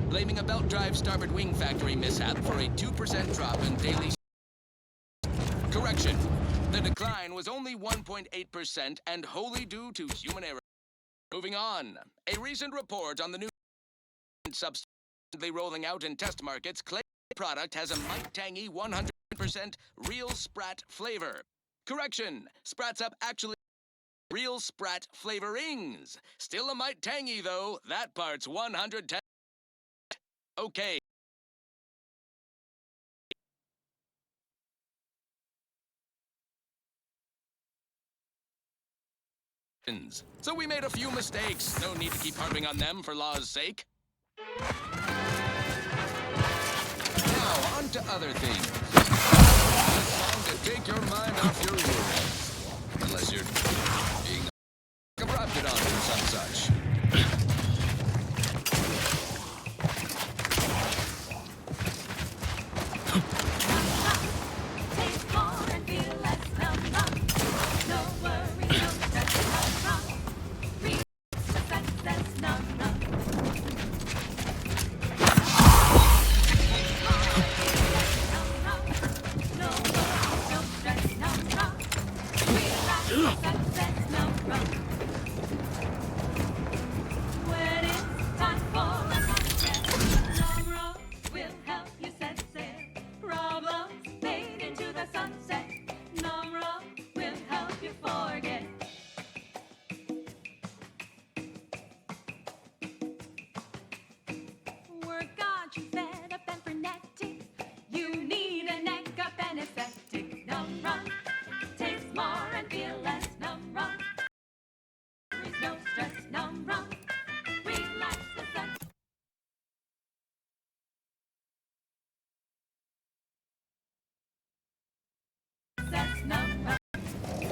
blaming a belt drive starboard wing factory mishap for a 2% drop in daily... Correction. The decline was only 1.8% and wholly due to human error. Moving on. A recent report on the new substance rolling out in test markets claims the product has a mighty tangy 100% real Sprat flavor. Correction. Sprats Up actually real Sprat flavorings. Still a mite tangy though. That part's 110. Okay. So we made a few mistakes. No need to keep harping on them for law's sake. Now, on to other things. A song to take your mind off your worries. Unless you're being corrupted on or some such.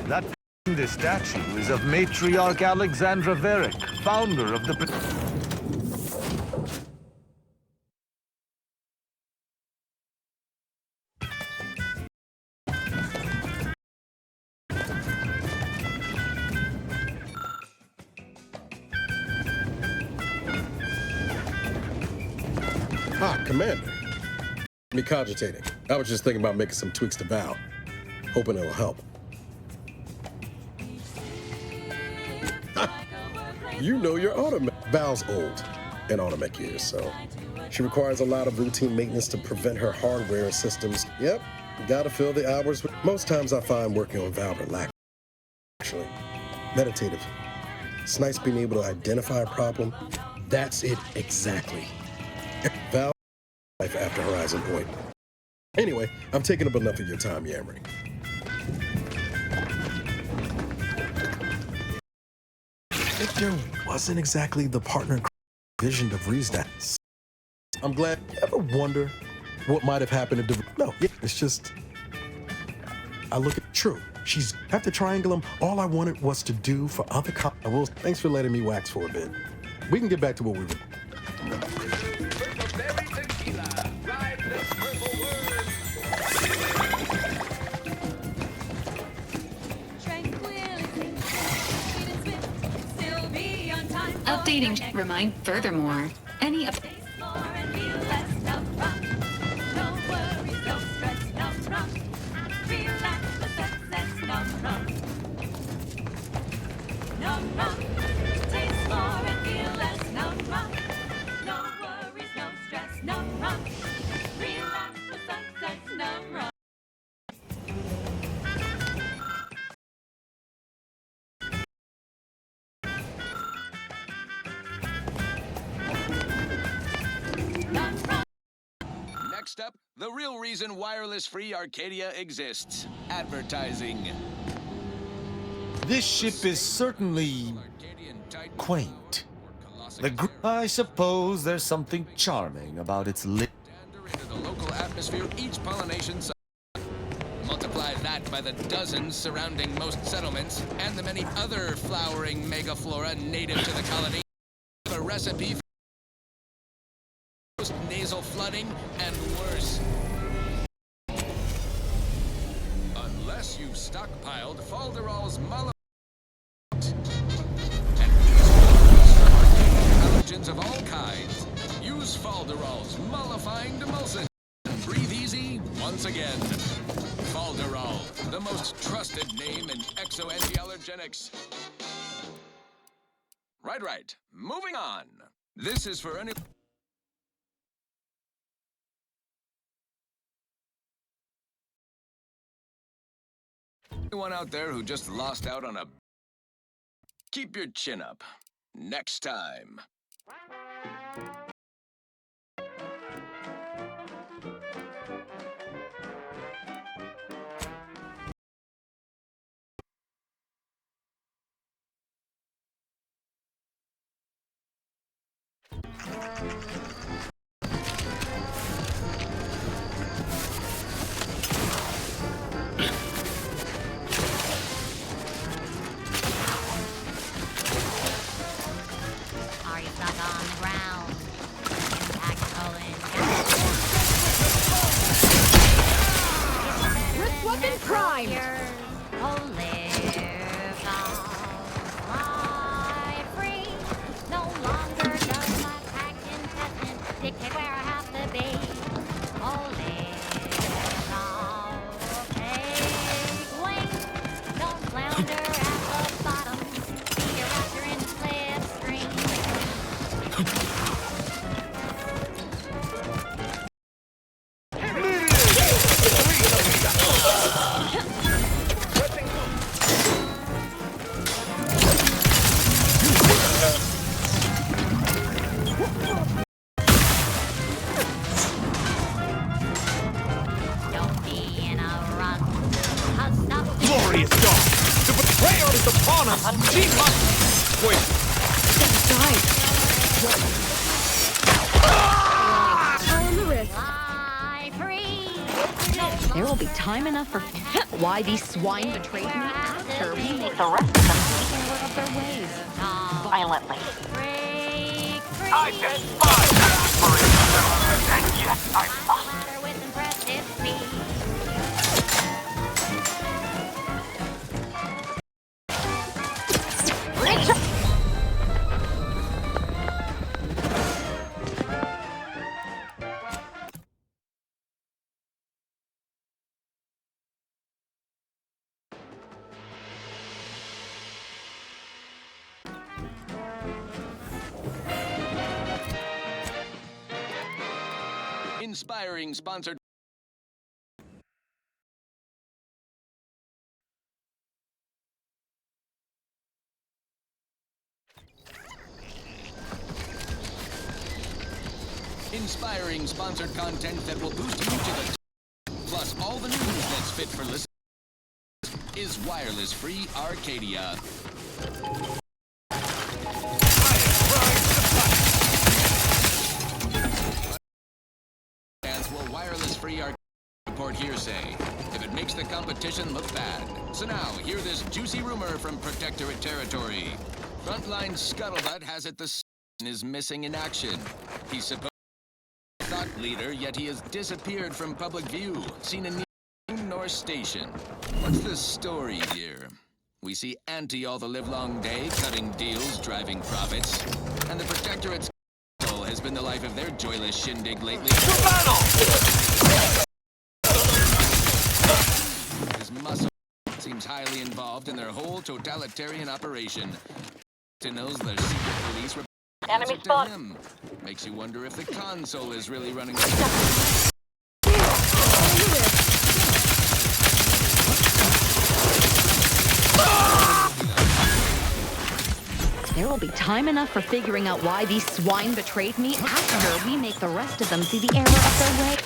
That the statue is of matriarch Alexandra Varick, founder of the... Ah, Commander. Me cogitating. I was just thinking about making some tweaks to Val. Hoping it'll help. You know your automac. Val's old in automac years, so she requires a lot of routine maintenance to prevent her hardware and systems. Yep, gotta fill the hours. Most times I find working on Val relaxing. Actually, meditative. It's nice being able to identify a problem. That's it exactly. Val life after Horizon Point. Anyway, I'm taking up enough of your time yammering. Victor wasn't exactly the partner vision of Riesdat. I'm glad. You ever wonder what might have happened to No, yeah, it's just... I look at... True. She's... After Triangulum, all I wanted was to do for other Well, thanks for letting me wax for a bit. We can get back to what we were... Updating. Remind furthermore, any of... Next up, the real reason wireless-free Arcadia exists. Advertising. This ship is certainly quaint. I suppose there's something charming about its lit. Into the local atmosphere each pollination cycle. Multiply that by the dozens surrounding most settlements and the many other flowering megaflora native to the colony. A recipe for nasal flooding and worse. Unless you've stockpiled Falderall's Mala and allergens of all kinds, use Falderall. Falderall's mollifying demulcent. Breathe easy once again. Falderall, the most trusted name in exoantiallergenics. Right. Moving on. This is for anyone out there who just lost out on a... Keep your chin up. Next time. Are you stuck on the ground? Impact rolling down. Rip weapon prime! Oh, live on, fly free. No longer does my pack intestine dictate where I have to be. Oh, live on, take wing. Don't flounder at the bottom. Be a raptor in the slipstream. Don't be in a run. I'll stop the Glorious dawn! The betrayer is upon us! We must... Wait, All on the wrist. fly free. There will be time enough for why these swine betrayed me after we make the rest of them work up their ways violently. Break free. I despise aspiration, and yet I must. Ladder with impressive speed. Inspiring sponsored. Inspiring sponsored content that will boost you to the plus all the news that's fit for listeners is wireless free Arcadia. Will wireless free Arcadia report hearsay if it makes the competition look bad. So now, hear this juicy rumor from Protectorate territory. Frontline Scuttlebutt has it the is missing in action. He's supposed to be a thought leader, yet he has disappeared from public view, seen in neither nor station. What's the story here? We see Auntie all the livelong day, cutting deals, driving profits, and the Protectorate's has been the life of their joyless shindig lately. to battle! His muscle seems highly involved in their whole totalitarian operation. To knows their secret police Enemy to spot. him. Makes you wonder if the console is really running. There will be time enough for figuring out why these swine betrayed me after we make the rest of them see the error of their way.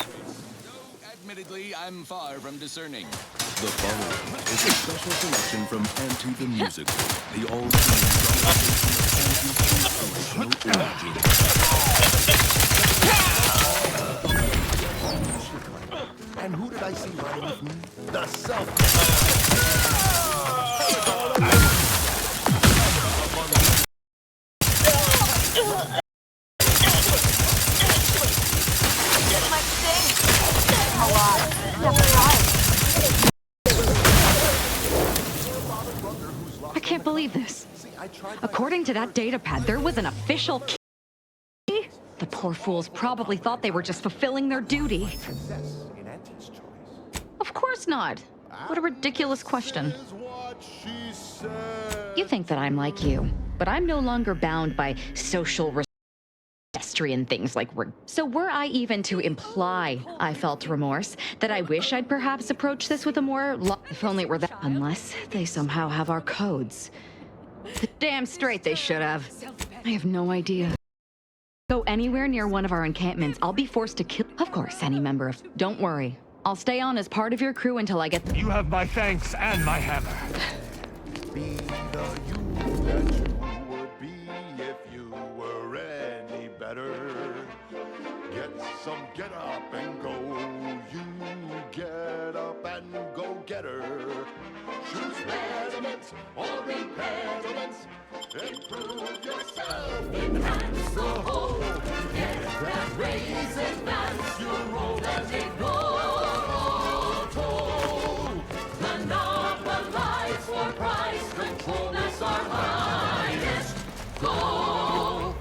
Admittedly, I'm far from discerning. The following is a special selection from Auntie the Musical, the all-time drama And who did I see riding with me? The self. I can't believe this. According to that data pad, there was an official key. The poor fools probably thought they were just fulfilling their duty. Success in Auntie's choice. Of course not. What a ridiculous question. Is what she said. You think that I'm like you, but I'm no longer bound by social pedestrian things like so were I even to imply I felt remorse, that I wish I'd perhaps approach this with a more if only it were that, unless they somehow have our codes. Damn straight they should have. I have no idea. Go anywhere near one of our encampments, I'll be forced to kill, of course, any member of. Don't worry, I'll stay on as part of your crew until I get. You have my thanks and my hammer. Be the you that you would be if you were any better. Get up and go. You get up and go get her. Choose pediments or impediments. Improve yourself, enhance the whole. Get that raise, advance your role as a toll. Monopolize for price, control that's our highest goal.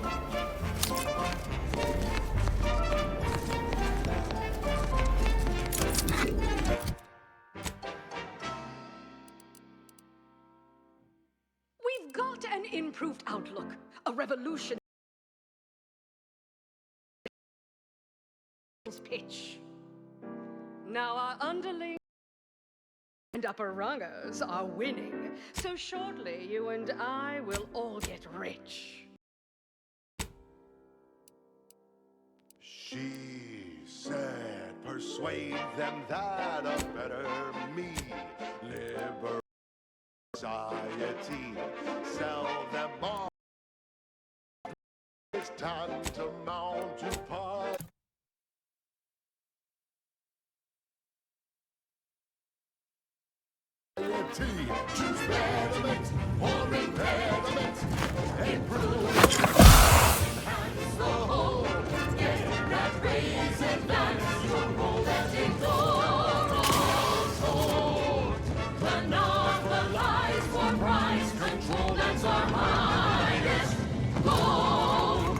We've got an improved outlook, a revolution. Pitch. Now our underlings and upper rungers are winning, so shortly you and I will all get rich. She said, persuade them that a better me, liberal society, sell them all. It's time to mount to party. Choose pediments or impediments. Improve, enhance the whole. Get that raise, advance your role as a toll. Monopolize for price, control that's our highest goal.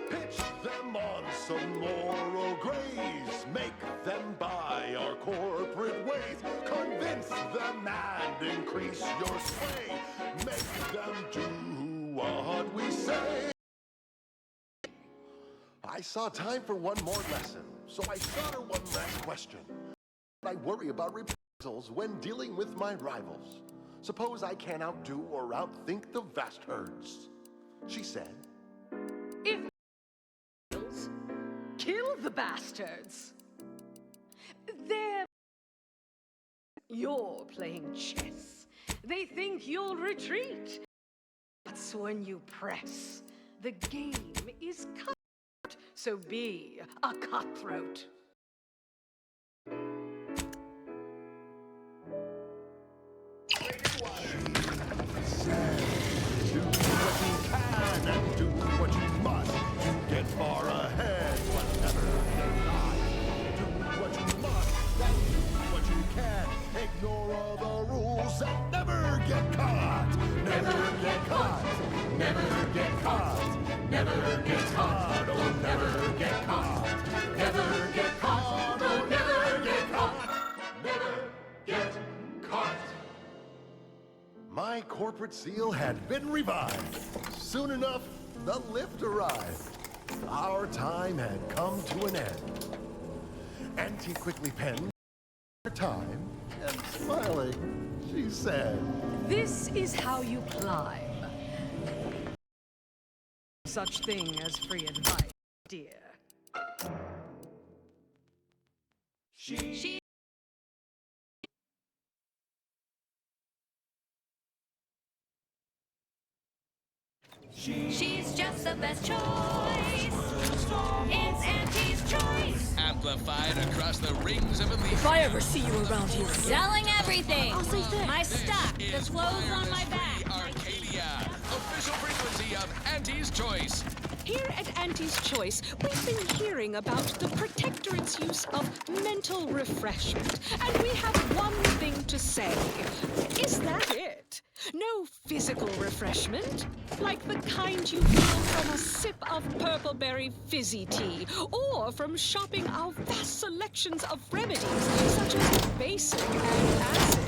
Pitch them on some moral grace. Make them buy our corporate ways. Convince them and increase your sway. Make them do what we say. I saw time for one more lesson, so I shot her one last question. I worry about reprisals when dealing with my rivals. Suppose I can't outdo or outthink the vast herds. She said, If kill the bastards. You're playing chess. They think you'll retreat. But when you press, the game is cut. So be a cutthroat. do what you can and do what you must to get far ahead, whatever your life. Do what you must and do what you can. Ignore all the rules and never get caught. Never get caught. Never get caught. Never get caught. Oh, never get caught. Never get caught. Oh, never get caught. Never get caught. My corporate seal had been revived. Soon enough, the lift arrived. Our time had come to an end. Auntie quickly penned her time, and smiling, she said, This is how you climb. Such thing as free advice, dear. She's just the best choice. It's Auntie's choice. Amplified across the rings of elite. If I ever see you around here again. Selling everything. I'll say thanks. My stock, the Is clothes on my Players back. Free Arcadia, official frequency of Auntie's Choice. Here at Auntie's Choice, we've been hearing about the Protectorate's use of mental refreshment, and we have one thing to say. Is that it? No physical refreshment, like the kind you feel from a sip of purpleberry fizzy tea, or from shopping our vast selections of remedies, such as basic and acid.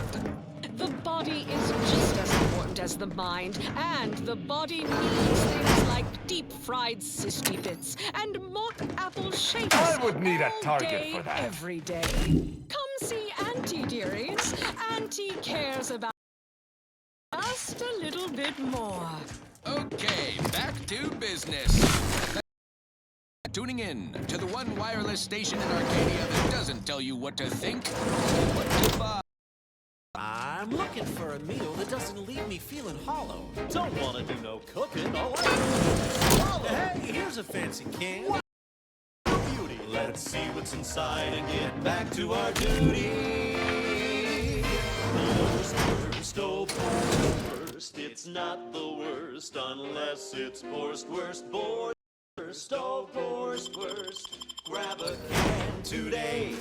The body is just as important as the mind, and the body needs things like deep-fried sisti bits and mock apple shapes. I would need a all target day, for that. every day. Come see Auntie, dearies. Auntie cares about just a little bit more. Okay, back to business. Tuning in to the one wireless station in Arcadia that doesn't tell you what to think, what to buy. I'm looking for a meal that doesn't leave me feeling hollow. Don't want to do no cooking, all I do is swallow. Hey, here's a fancy can. What beauty. Let's see what's inside and get back to our duty. Worst, oh, worst, it's not the worst unless it's worst, worst, oh, worst. Grab a can today.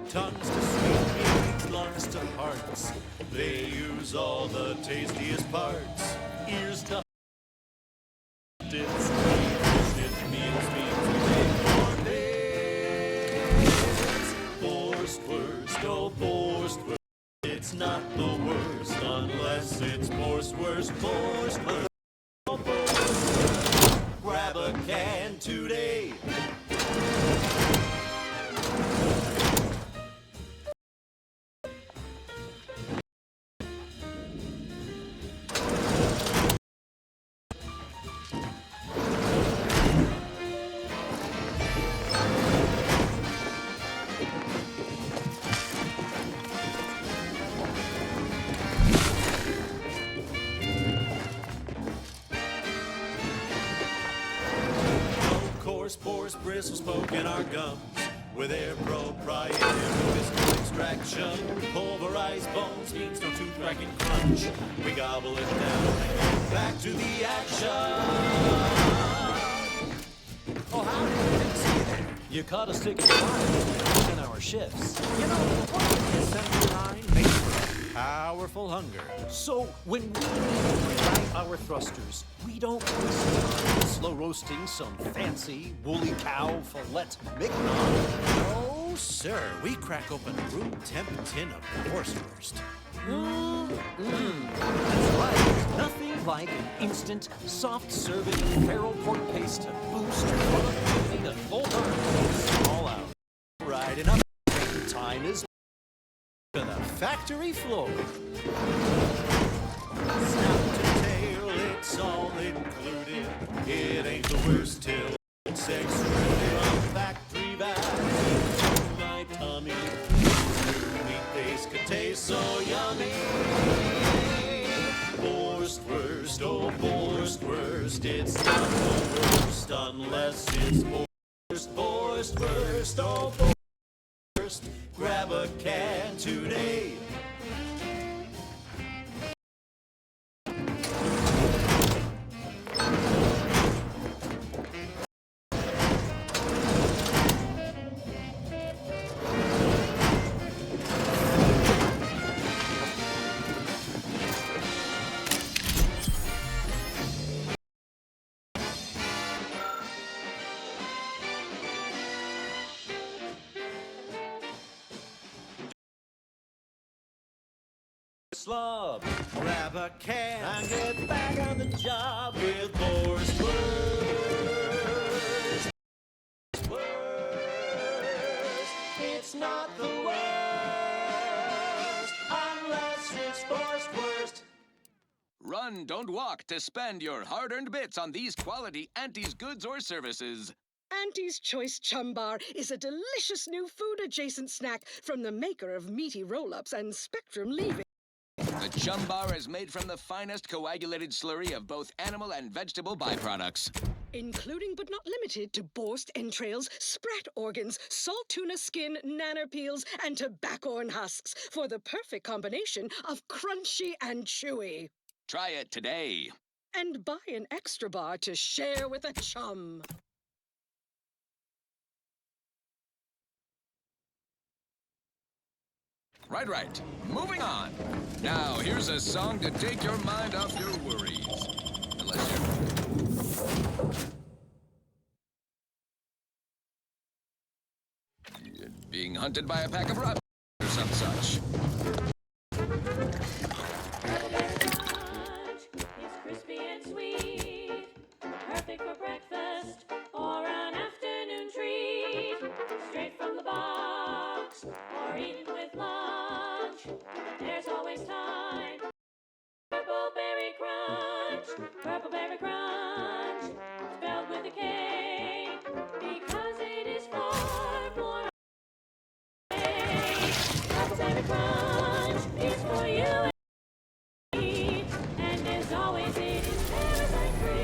Tongues to sweet meats, lungs to hearts. They use all the tastiest parts. Ears to it's meals we make worst, oh, worst. It's not the worst unless it's worst, oh, worst. Grab a can today. Pores, bristles poking our gums with their proprietary physical extraction. Pulverized bones means no tooth-cracking crunch. We gobble it down and get back to the action. Oh, how did you see there? You caught a stick in fire in our shifts. You know, what the assembly line makes for a powerful hunger. So when we ignite our thrusters, we don't waste time slow roasting some fancy woolly cow fillet mignon. No, sir. We crack open a room temp tin of Wurst. That's right. Nothing like an instant, soft-serving feral pork paste to boost your productivity and hold on all out. Right, enough time is to the factory floor. Snap to tail, it's all included. It ain't the worst till it's extruded on factory bags to my tummy. New meat base could taste so yummy. Worst, oh, worst, it's not the worst unless it's worst, oh, worst. Grab a can today. Slub, grab a can and get back on the job with Worst. It's not the worst unless it's worst. Run, don't walk to spend your hard-earned bits on these quality Auntie's goods or services. Auntie's Choice Chum Bar is a delicious new food-adjacent snack from the maker of meaty roll-ups and Spectrum Leaving. The Chum Bar is made from the finest coagulated slurry of both animal and vegetable byproducts. Including but not limited to borscht entrails, sprat organs, salt tuna skin, nanner peels, and tobaccorn husks for the perfect combination of crunchy and chewy. Try it today. And buy an extra bar to share with a chum. Right. Moving on. Now, here's a song to take your mind off your worries. Unless you're being hunted by a pack of robbers or some such. It's crispy and sweet, perfect for breakfast or an afternoon treat. Straight from the box or eaten with lunch, there's always time. Purple berry crunch, spelled with a K, because it is far more. Purple berry crunch is for you. And as always, it is parasite free.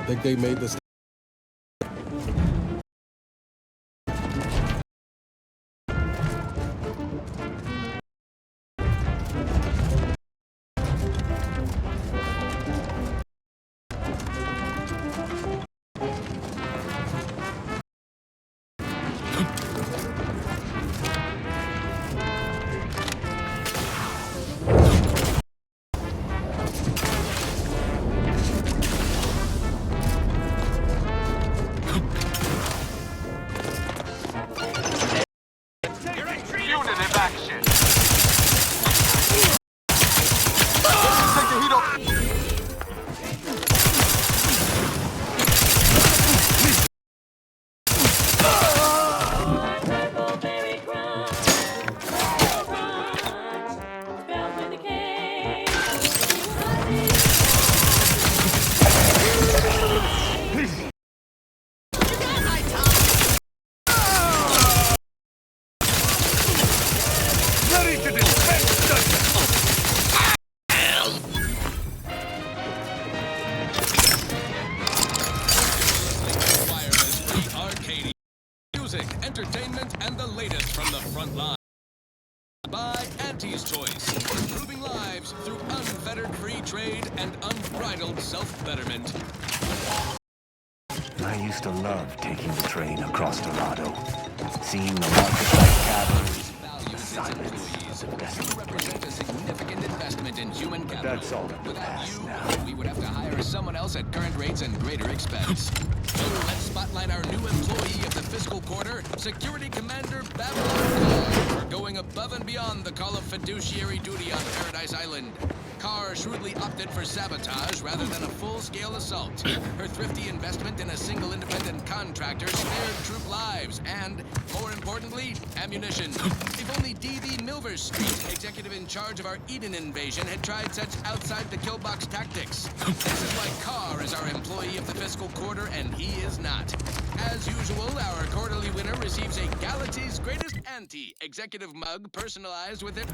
Think they made this. Punitive action. Take the heat off. Purple berry crunch, spelled with a K. Ready to dispense justice! Wireless free arcade. Music, entertainment, and the latest from the front line. By Auntie's Choice, improving lives through unfettered free trade and unbridled self-betterment. I used to love taking the train across Dorado, seeing the market-like caverns, Values its silence, employees. You represent a significant investment in human capital. That's all in the Without past you, now. we would have to hire someone else at current rates and greater expense. So let's spotlight our new employee of the fiscal quarter, Security Commander Babylon Carr, for going above and beyond the call of fiduciary duty on Paradise Island. Carr shrewdly opted for sabotage rather than a full-scale assault. Her thrifty investment in a single independent contractor spared troop lives and, more importantly, ammunition. If only D.V. Milver Street, executive in charge of our Eden invasion, had tried such outside-the-kill-box tactics. This is why Carr is our employee of the fiscal quarter, and he is not. As usual, our quarterly winner receives a Galaxy's Greatest Auntie executive mug personalized with it.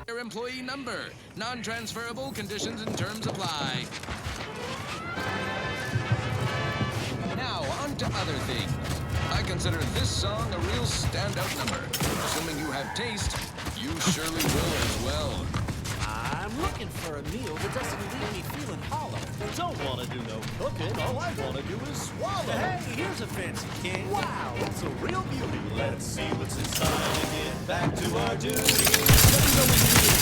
Their employee number. Non-transferable conditions and terms apply. Now, on to other things. I consider this song a real standout number. Assuming you have taste, you surely will as well. I'm looking for a meal that doesn't leave me feeling hollow. Don't want to do no cooking, all I want to do is swallow. Hey, here's a fancy can. Wow, it's a real beauty. Let's see what's inside and get back to our duty. Let me know when you need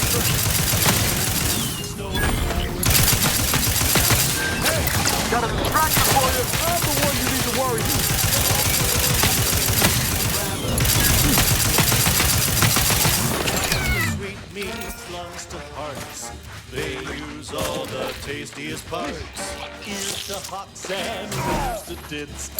Hey, got a distraction for you. I'm the one you need to worry. Sweet meats, lungs to hearts. They use all the tastiest parts. Here's the hot sand, here's the dits.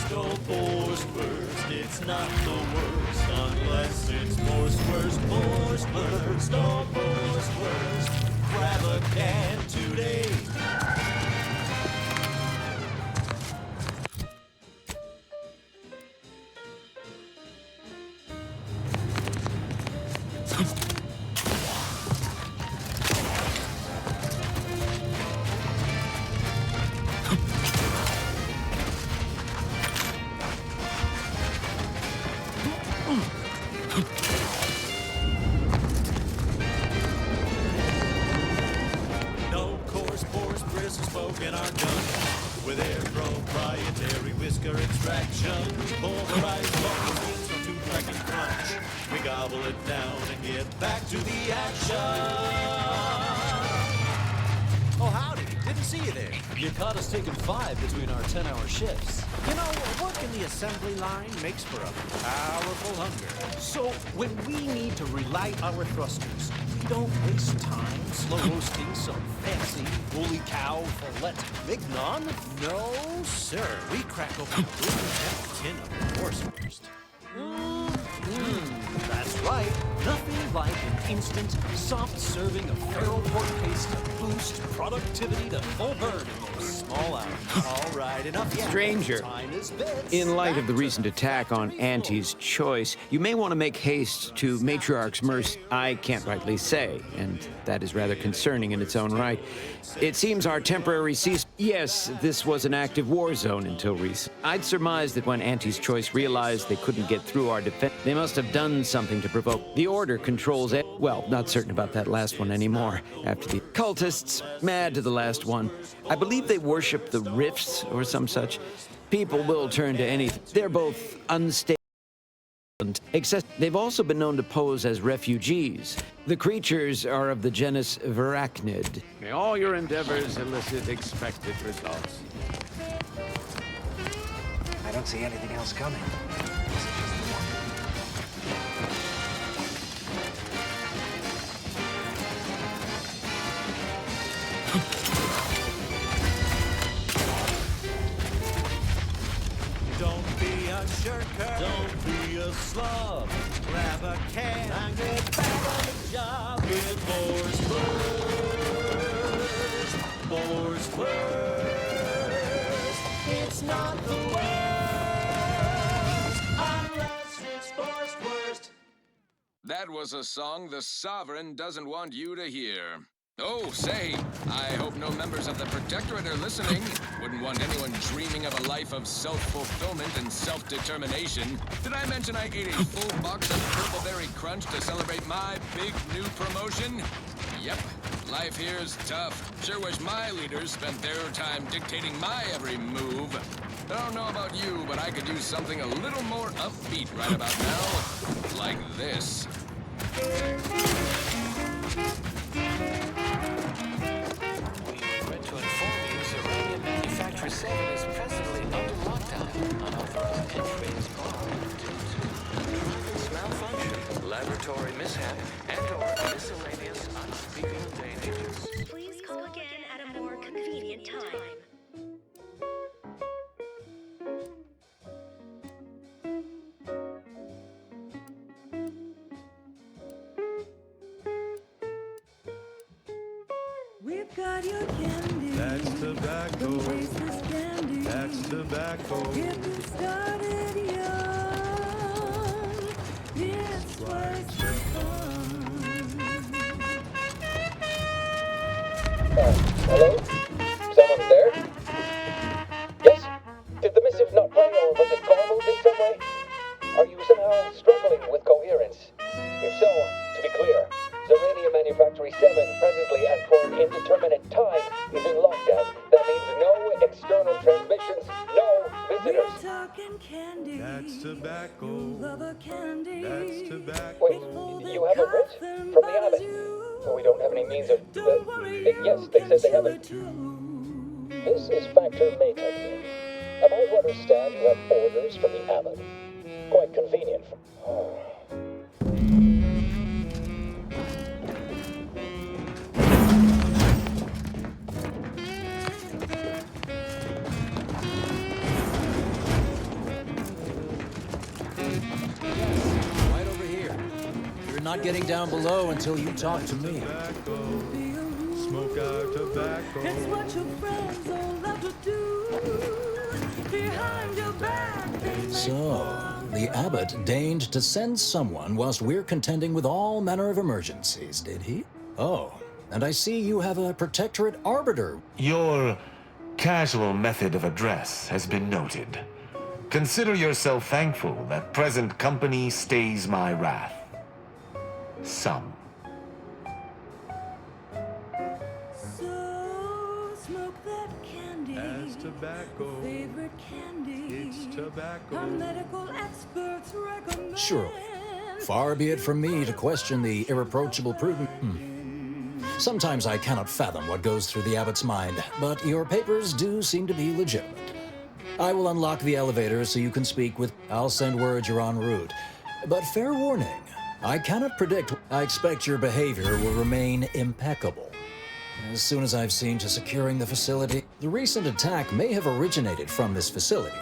Don't force first, it's not the worst unless it's forced first. Don't force first. Grab a can today. No coarse pores, bristles spoken are done with their proprietary whisker extraction. Pulverized bubbles beans from tooth crack and crunch. We gobble it down and get back to the action. Oh, howdy. Didn't see you there. You caught us taking 5 between our 10-hour shifts. You know, work in the assembly line makes for a powerful hunger. So when we need to relight our thrusters, we don't waste time slow roasting some fancy holy cow fillet mignon. No, sir. We crack open a tin of horse first. That's right. Nothing like an instant, soft serving of feral pork paste to boost productivity to full burn in those small hours. All right, enough yet. Stranger, Time is bits. in light of the recent attack on Auntie's choice, you may want to make haste to Matriarch's mercy. I can't rightly say, and that is rather concerning in its own right. It seems our temporary cease. Yes, this was an active war zone until recent. I'd surmise that when Auntie's choice realized they couldn't get through our defense, they must have done something to provoke. The Order controls it. Well, not certain about that last one anymore. After the cultists, mad to the last one. I believe they worship the rifts or some such. People will turn to anything. They're both unstable. Except they've also been known to pose as refugees. The creatures are of the genus Verachnid. May all your endeavors elicit expected results. I don't see anything else coming. Don't be a shirker. Don't be a slob. Grab a can and get back on the job with force first. Force first. It's not the worst unless it's forced first. That was a song the Sovereign doesn't want you to hear. Oh, say, I hope no members of the Protectorate are listening. Wouldn't want anyone dreaming of a life of self-fulfillment and self-determination. Did I mention I ate a full box of Purpleberry Crunch to celebrate my big new promotion? Yep, life here's tough. Sure wish my leaders spent their time dictating my every move. I don't know about you, but I could use something a little more upbeat right about now. Like this. Factory 7 is presently under lockdown. Unauthorized entry is blocked due to driver's malfunction, laboratory mishap, and/or miscellaneous unspeakable dangers. Please call again at a more convenient time. We've got your candy. That's tobacco. Tasteless candy. That's tobacco. Getting started young. It's worth the fun. Hello? Someone there? Yes? Did the missive not play, or was it garbled in some way? Are you tobacco. You love a candy. That's tobacco. Wait, you have a writ from the abbot? We don't have any means of... yes, they said they have it. This is Factor Meta. Am I to understand you have orders from the abbot? Quite convenient. Right over here. You're not getting down below until you talk to me. Smoke out tobacco. It's what your friends all love to do. Behind your back, they make So, the abbot deigned to send someone whilst we're contending with all manner of emergencies, did he? Oh, and I see you have a protectorate arbiter. Your casual method of address has been noted. Consider yourself thankful that present company stays my wrath. Some. So smoke that candy. As tobacco. Favorite candy. It's tobacco. Our medical experts recommend. Surely. Far be it from me to question the irreproachable prudence. Sometimes I cannot fathom what goes through the abbot's mind, but your papers do seem to be legitimate. I will unlock the elevator so you can speak with... I'll send word you're en route. But fair warning, I cannot predict. I expect your behavior will remain impeccable. As soon as I've seen to securing the facility, the recent attack may have originated from this facility,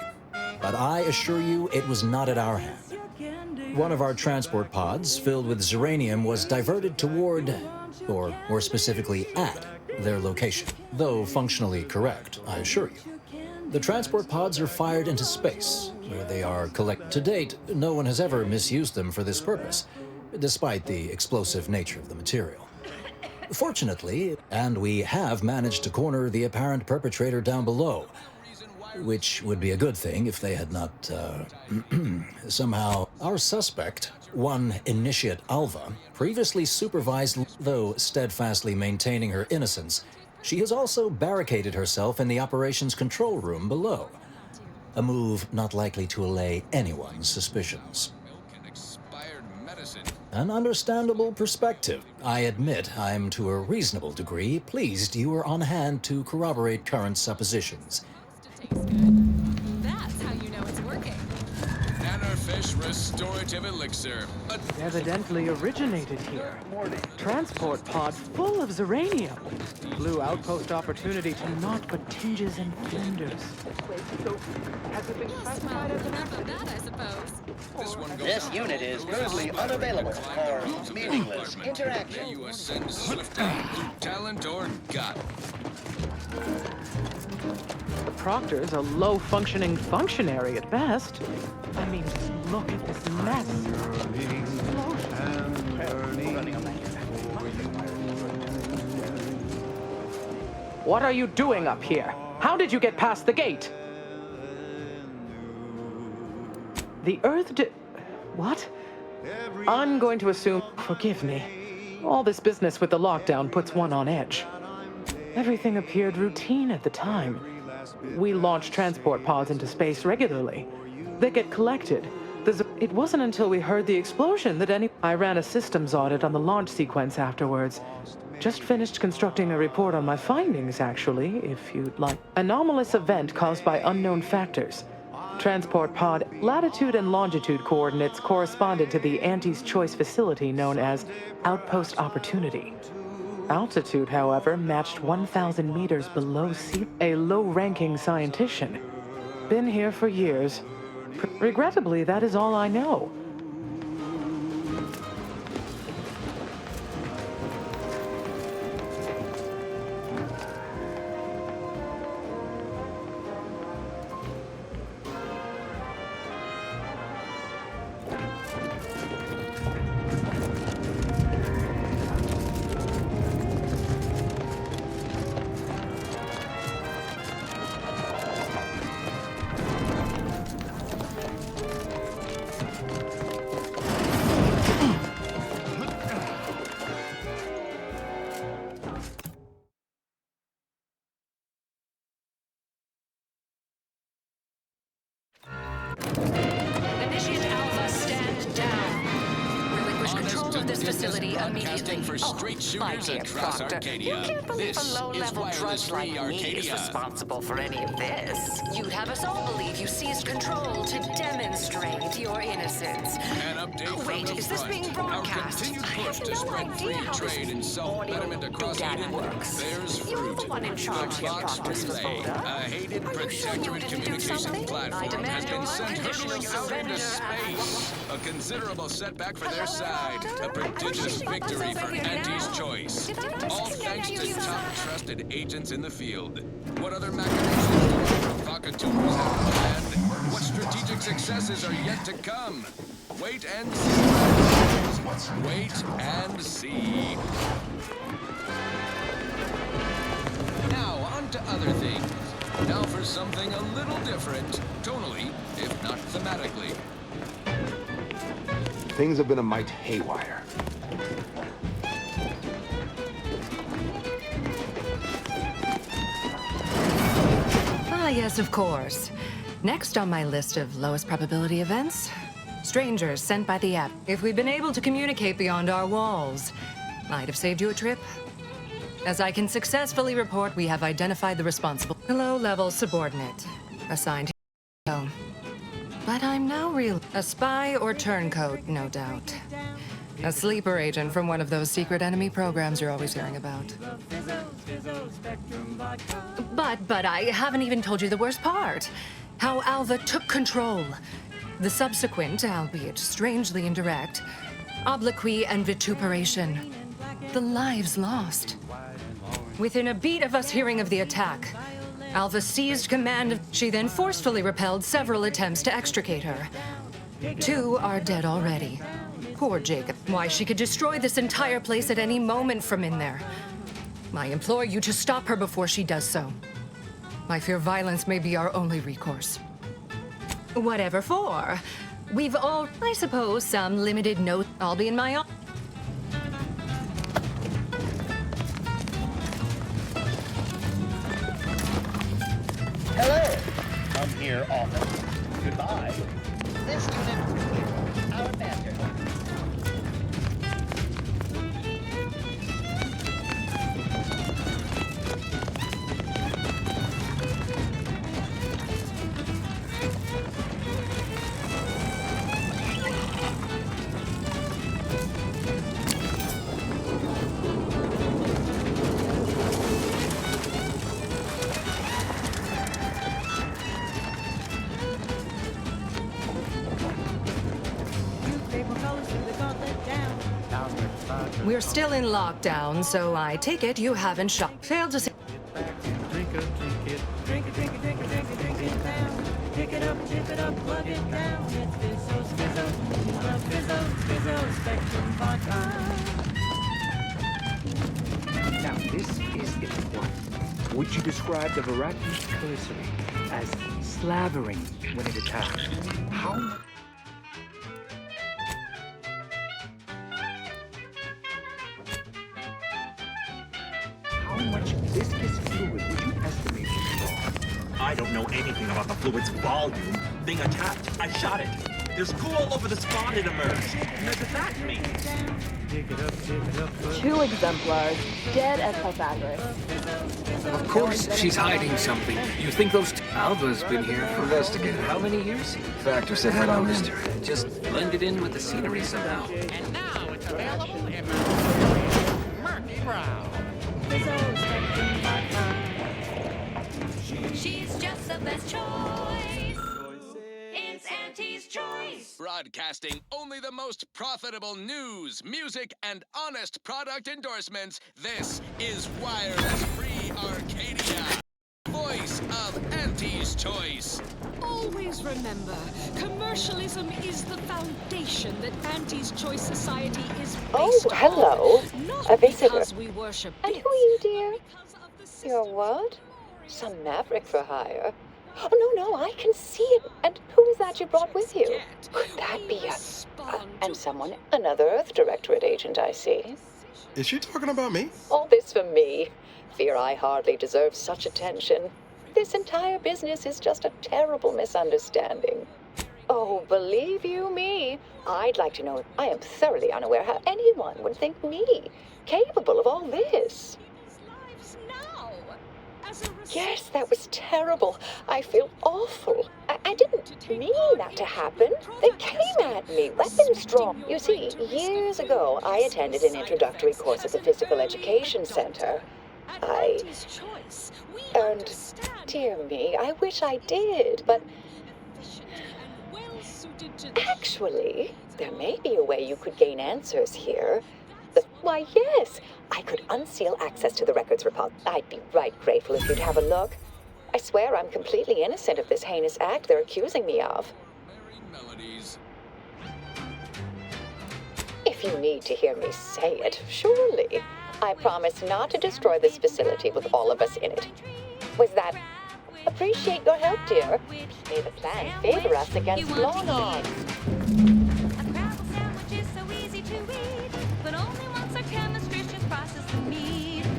but I assure you it was not at our hand. One of our transport pods filled with zeranium was diverted toward, or more specifically at, their location. Though functionally correct, I assure you. The transport pods are fired into space, where they are collected. To date, no one has ever misused them for this purpose, despite the explosive nature of the material. Fortunately, and we have managed to corner the apparent perpetrator down below, which would be a good thing if they had not, somehow. Our suspect, one Initiate Alva, previously supervised, though steadfastly maintaining her innocence, she has also barricaded herself in the operations control room below. A move not likely to allay anyone's suspicions. An understandable perspective. I admit I'm to a reasonable degree pleased you are on hand to corroborate current suppositions. That's how you know it's working. Nannerfish restorative elixir. Evidently originated here. Transport pod full of zeranium. Blue outpost opportunity to naught but tinges and flinders. This unit is currently unavailable for meaningless interaction. You ascend swiftly through talent or gut. The Proctor's a low-functioning functionary at best. I mean, look at this mess. What are you doing up here? How did you get past the gate? The Earth What? I'm going to assume... Forgive me. All this business with the lockdown puts one on edge. Everything appeared routine at the time. We launch transport pods into space regularly. They get collected. It wasn't until we heard the explosion that I ran a systems audit on the launch sequence afterwards. Just finished constructing a report on my findings, actually, if you'd like. Anomalous event caused by unknown factors. Transport pod latitude and longitude coordinates corresponded to the Auntie's Choice facility known as Outpost Opportunity. Altitude, however, matched 1,000 meters below sea. A low-ranking scientician. Been here for years. Regrettably, that is all I know. of this facility immediately. For straight My shooters dear across Proctor, Arcadia. you can't believe This a low-level is drudge like wireless-free me is Arcadia. responsible for any of this. You'd have us all believe you seized control to demonstrate your innocence. An update from Wait, the is this front. being broadcast? Our continued I push have to no spread idea free how this trade and self-betterment across data Eden works. bears You're fruit. the one in charge The here, Fox Professor Relay, Boda. a hated Are you sure you protectorate didn't do communication something? I platform, has demand been your sent unconditional hurtling out into surrender. space. A considerable setback for their side. A prodigious victory for Auntie's choice. All thanks to top trusted agents in the field. What other machinations do our provocateurs have planned? What strategic successes are yet to come? Wait and see. Wait and see. Now, on to other things. Now for something a little different, tonally, if not thematically. Things have been a mite haywire. Ah, yes, of course. Next on my list of lowest probability events, strangers sent by the app. If we'd been able to communicate beyond our walls, might have saved you a trip. As I can successfully report, we have identified the responsible low-level subordinate assigned to. But I'm now real. A spy or turncoat, no doubt. A sleeper agent from one of those secret enemy programs you're always hearing about. But I haven't even told you the worst part. How Alva took control. The subsequent, albeit strangely indirect, obloquy and vituperation. The lives lost. Within a beat of us hearing of the attack, Alva seized command. She then forcefully repelled several attempts to extricate her. 2 are dead already. Poor Jacob. Why, she could destroy this entire place at any moment from in there. I implore you to stop her before she does so. I fear violence may be our only recourse. Whatever for. We've all, I suppose, some limited note. I'll be in my own. Hello! Come here often. Goodbye. This unit, our matter. We're still in lockdown, so I take it you haven't failed to see. Drink it, drink it, drink it, drink it, drink it, drink it down. Pick it up, plug it down. It's Fizzo, Fizzo, Fizzo, Fizzo, Spectrum Vodka. Now, this is important. Would you describe the Veraki's cursory as slavering when it attacks? How much viscous fluid would you estimate is involved? I don't know anything about the fluid's volume. Thing attacked. I shot it. There's goo all over the spawn it emerged. And it attacked me. 2 exemplars, dead as Pythagoras. Of course, she's hiding something. You think those Alva's been here for investigating how many years? Factors ahead on mystery. Just blended in with the scenery somehow. And now it's available in Murky Brown. She's just the best choice. It's Auntie's choice. Broadcasting only the most profitable news, music, and honest product endorsements. This is Wireless Free Arcadia. Voice of Auntie's choice. Always remember, commercialism is the foundation that Auntie's Choice Society is based on. Hello. Not A visitor. because we worship And bits, who are you, dear? You're what? Some maverick for hire? Oh, no, I can see it. And who is that you brought with you? Could that be and someone, another Earth Directorate agent, I see. Is she talking about me? All this for me. Fear I hardly deserve such attention. This entire business is just a terrible misunderstanding. Oh, believe you me, I'd like to know. I am thoroughly unaware how anyone would think me capable of all this. Yes, that was terrible. I feel awful. I didn't mean that to happen. They came at me, weapons drawn. You see, years ago, I attended an introductory course at the Physical Education Center. And, dear me, I wish I did, but actually, there may be a way you could gain answers here. Why, yes, I could unseal access to the records report. I'd be right grateful if you'd have a look. I swear I'm completely innocent of this heinous act they're accusing me of. If you need to hear me say it, surely. I promise not to destroy this facility with all of us in it. Was that... Appreciate your help, dear. May the plan favor us against long odds.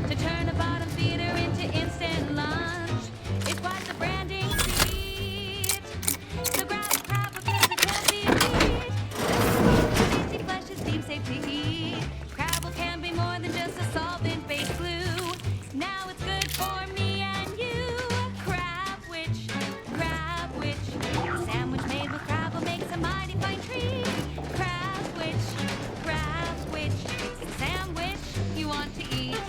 To turn a bottom feeder into instant lunch is quite the branding feat. So grab a crab because it can't be beat. Tasty flesh is deep, safe to eat. Crabble can be more than just a solvent-based glue. Now it's good for me and you. Crabwich, crabwich. A sandwich made with crabble makes a mighty fine treat. Crabwich, crabwich. It's a sandwich you want to eat.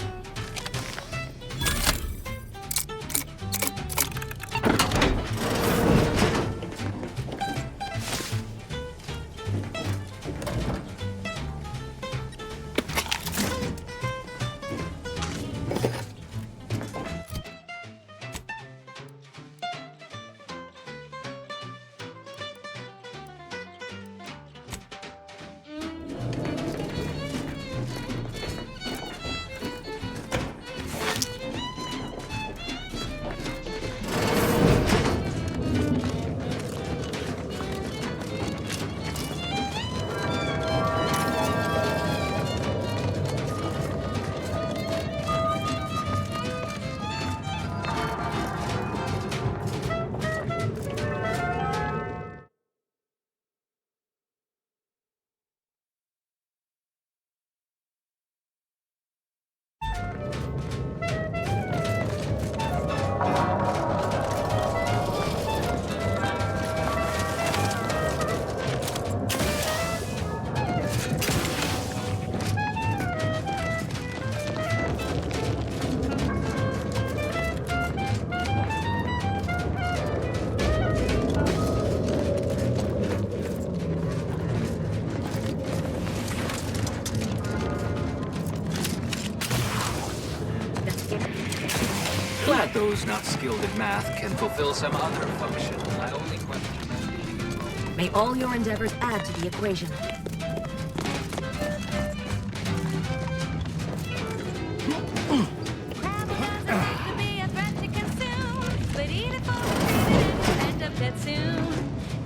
Glad those not skilled in math can fulfill some other function. My only question... May all your endeavors add to the equation.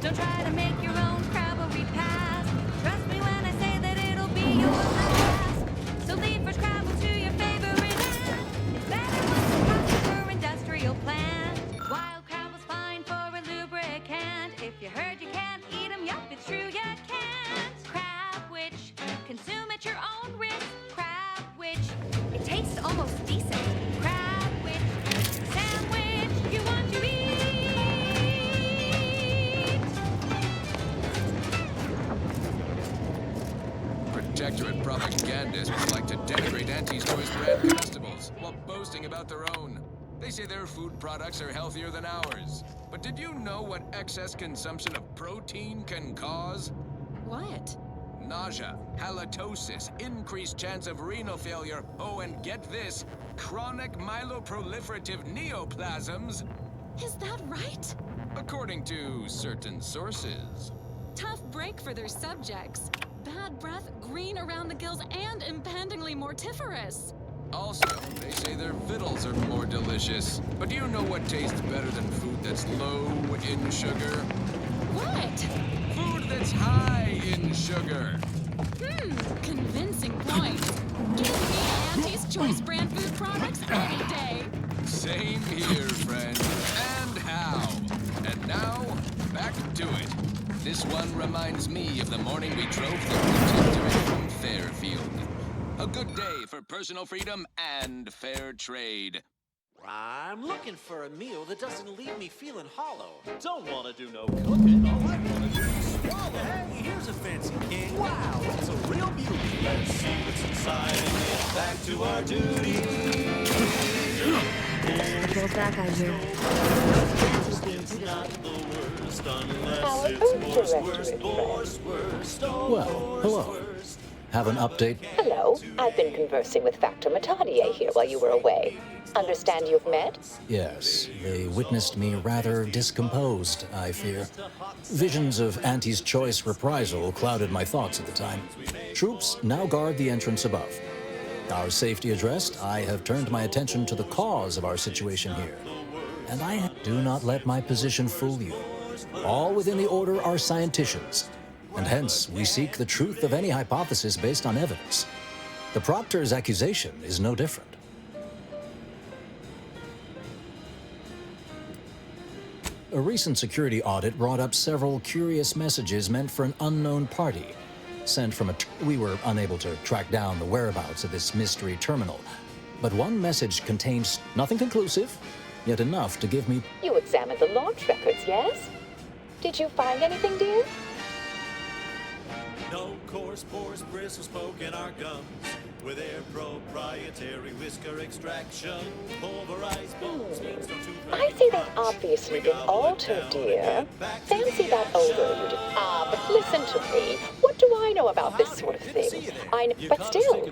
Don't try to make your own crabble repast. Trust me when I say that it'll be your last. So leave fresh crabble to your favorite hand. It's better once a profit for industrial plant. Wild crabble's fine for a lubricant. If you heard you can't eat 'em, yup, it's true you can't. Crabwich, consume at your own risk. Crabwich, it tastes almost decent. Crabwich, sandwich you want to eat. Protectorate propagandists like to denigrate Auntie's choice brand comestibles while boasting about their own. They say their food products are healthier than ours. But did you know what excess consumption of protein can cause? What? Nausea, halitosis, increased chance of renal failure, oh, and get this, chronic myeloproliferative neoplasms. Is that right? According to certain sources. Tough break for their subjects. Bad breath, green around the gills, and impendingly mortiferous. Also, they say their victuals are more delicious. But do you know what tastes better than food that's low in sugar? What? Food that's high in sugar. Convincing points. Give me Auntie's Choice brand food products any day. Same here, friend. And how? And now, back to it. This one reminds me of the morning we drove the Protectorate from Fairfield. A good day for personal freedom and fair trade. I'm looking for a meal that doesn't leave me feeling hollow. Don't want to do no cooking. All I want to do is swallow. Hey, here's a fancy king. Wow, it's a real beauty. Let's see what's inside and get back to our duty. It goes back, I hear. It's not the worst unless Our it's own worst, directorate worst. Well, hello. Have an update? Hello. I've been conversing with Factor Matadier here while you were away. Understand you've met? Yes, they witnessed me rather discomposed, I fear. Visions of Auntie's choice reprisal clouded my thoughts at the time. Troops now guard the entrance above. Our safety addressed, I have turned my attention to the cause of our situation here. And do not let my position fool you. All within the Order are scienticians, and hence we seek the truth of any hypothesis based on evidence. The Proctor's accusation is no different. A recent security audit brought up several curious messages meant for an unknown party, sent from we were unable to track down the whereabouts of this mystery terminal, but one message contains nothing conclusive, yet enough to give me... You examined the launch records, yes? Did you find anything, dear? No coarse pores, bristles poking our gums with their proprietary whisker extraction. Pulverized bones means no tooth. I see they've obviously been altered, dear. Fancy that odor you did. But listen to me. What do I know about this sort of thing? But still,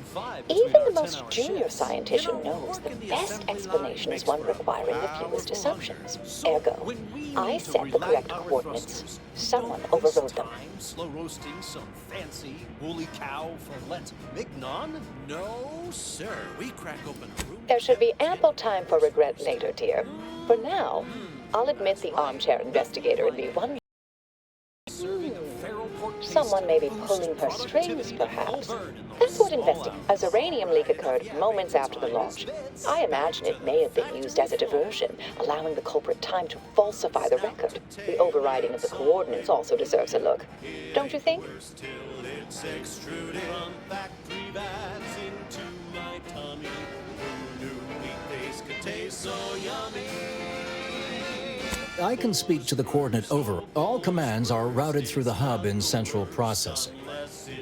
even the most junior scientician knows the best explanation is one requiring the fewest assumptions. Ergo, I set the correct coordinates. Someone overrode them. Slow roasting some fancy woolly cow fillet mignon? No, sir. We crack open a room. There should be ample time for regret later, dear. For now, I'll admit the armchair investigator in me one. Someone may be pulling her strings, perhaps. That's what A uranium leak occurred moments after the launch. I imagine it may have been used as a diversion, allowing the culprit time to falsify the record. The overriding of the coordinates also deserves a look. Don't you think? I can speak to the coordinate over. All commands are routed through the hub in central processing.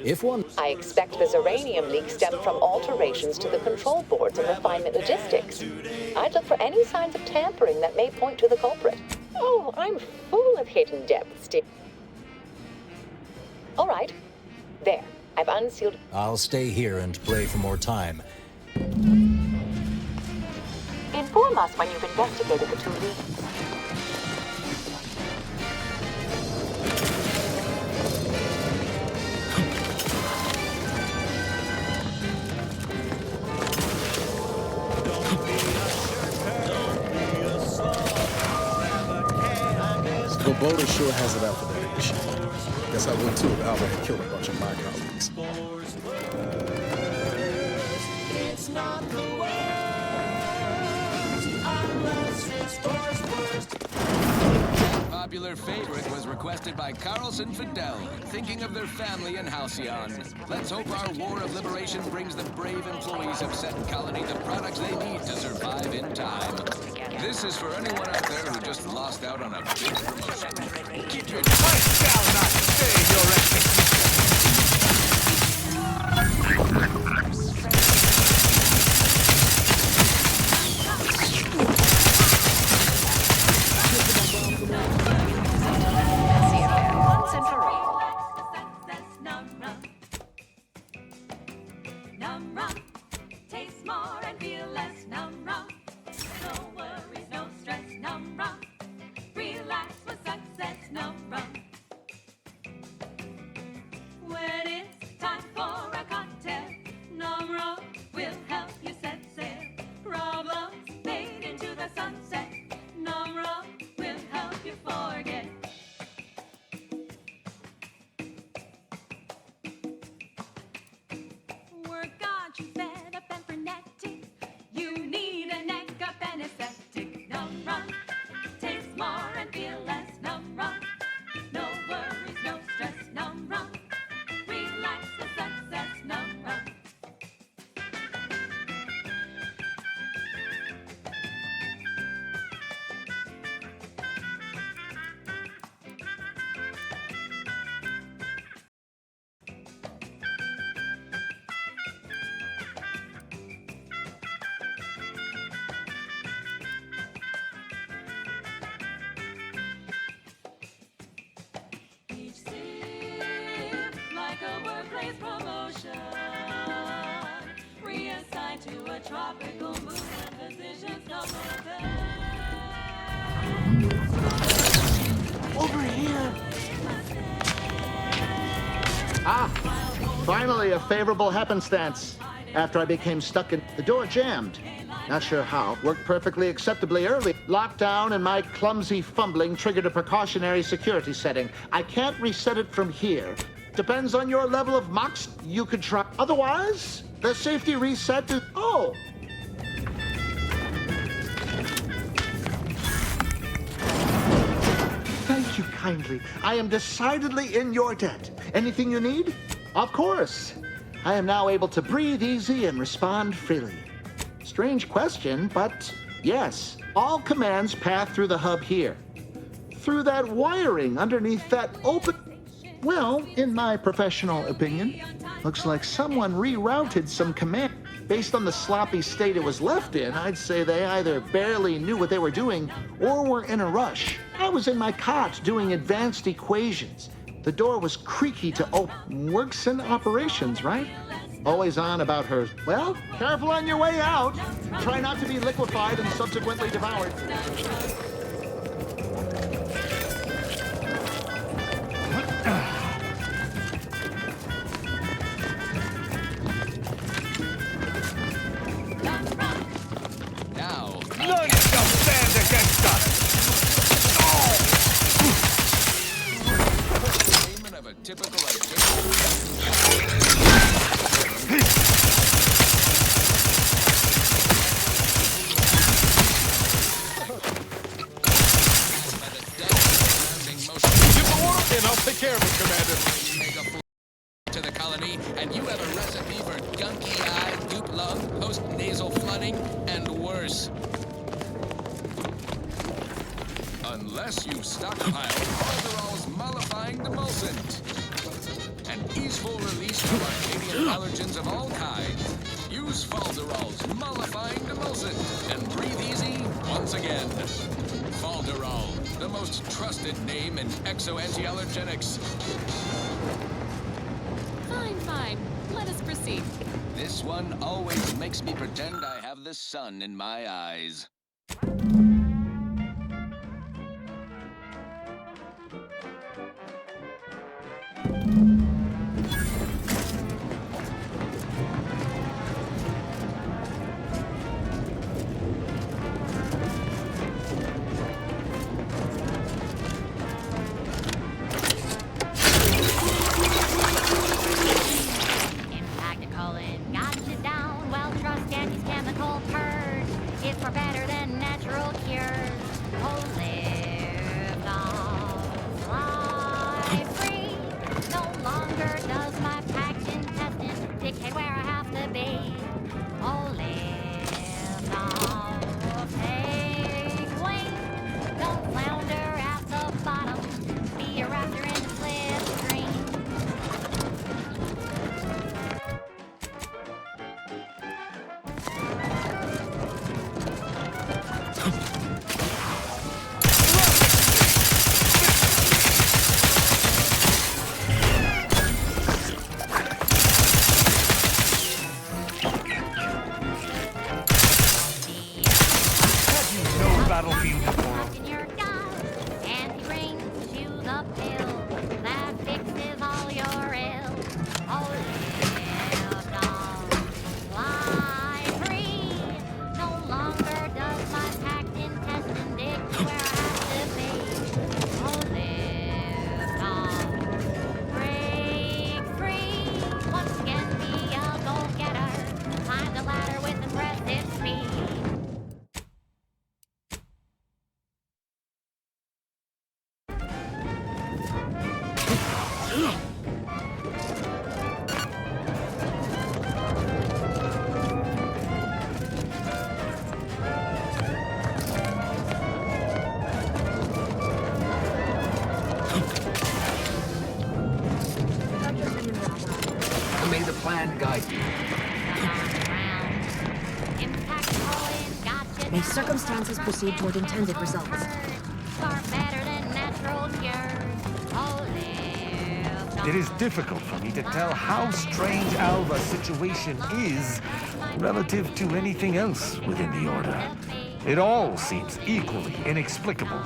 If one... I expect the uranium leak stemmed from alterations to the control boards and refinement logistics. I'd look for any signs of tampering that may point to the culprit. Oh, I'm full of hidden depths, dear. All right. There. I've unsealed... I'll stay here and play for more time. Inform us when you've investigated the two leads. Boulder sure has it out for that machine. Guess I would too if Albert had killed a bunch of my colleagues. It's not the worst unless it's worst. Popular favorite was requested by Carlson Fidel, thinking of their family in Halcyon. Let's hope our war of liberation brings the brave employees of said colony the products they need to survive in time. This is for anyone out there who just lost out on a big promotion. Keep your I shall not stay your Taste more and feel less numb. No worries, no stress, numb. Relax with success, numb. When it's time for a cocktail, numb. place promotion. Reassigned to a tropical movement, positions no Over here. Ah, finally a favorable happenstance. After I became stuck in the door jammed. Not sure how. Worked perfectly acceptably early. Lockdown and my clumsy fumbling triggered a precautionary security setting. I can't reset it from here. Depends on your level of mox. You could try. Otherwise, the safety reset is... Oh! Thank you kindly. I am decidedly in your debt. Anything you need? Of course. I am now able to breathe easy and respond freely. Strange question, but yes. All commands pass through the hub here. Through that wiring underneath that open... Well, in my professional opinion, looks like someone rerouted some command. Based on the sloppy state it was left in, I'd say they either barely knew what they were doing or were in a rush. I was in my cot doing advanced equations. The door was creaky to open. Works in operations, right? Always on about her. Well, careful on your way out. Try not to be liquefied and subsequently devoured. Now, None shall stand against us! payment of a typical And I'll take care of it, Commander. To the colony, and you have a recipe for gunky eye, dupe lung, post-nasal flooding, and worse. Unless you've stockpiled Falderall's mollifying demulcent. An easeful release from Arcadian allergens of all kinds. Use Falderall's mollifying demulcent and breathe easy once again. Falderall, the most trusted name in exo-anti-allergenics. Fine, fine. Let us proceed. This one always makes me pretend I have the sun in my eyes. May circumstances proceed toward intended results. Far better than natural cures. Oh, live It is difficult for me to tell how strange Alva's situation is relative to anything else within the Order. It all seems equally inexplicable.